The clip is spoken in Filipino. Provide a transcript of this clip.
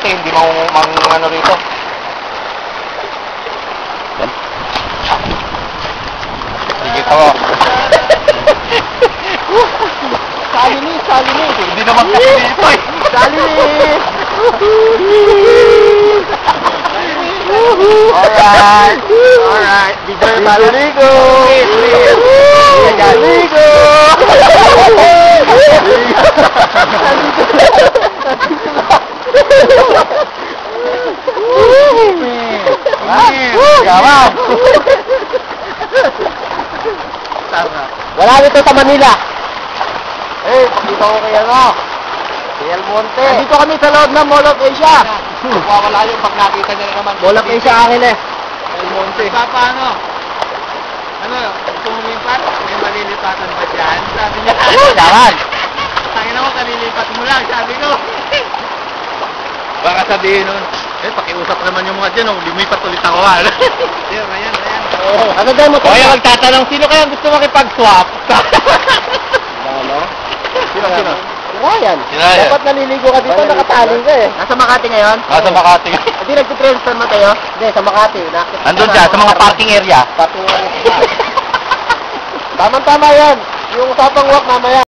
Monte, hindi ano rito. Sige tawa. Salinis. Hindi naman kasi dito eh. Salinis. Alright. Di tayo maliligo. Maliligo. Gawa. Wala dito sa Manila. Dito ko kaya kay El Monte. Dito kami sa loob ng Mall of Asia. Wala yung pag nakita niya naman. Mall of Asia akin eh. El Monte. Paano? Ano, tumumimpat? May malilipatan ba dyan? Sabi niya, Dawan. tangin ako, kalilipat mo lang, sabi ko. Baka sabihin nun, pakiusap naman yung mga dyan, lumipat ulit ako ha. Ayan. Ano daw mo? Kaya magtatanong, sino kaya gusto makipag-swap? Ano? Sino? Ryan. Si Ryan. Dapat naliligo ka dito, nakatali ka eh. Nasa Makati ngayon? Nasa Makati. Hindi, nagtitransfer mo tayo? Hindi, sa Makati. Andun dyan, sa mga parking area. Parking area. Tama-tama yan. Yung usapang walk mamaya.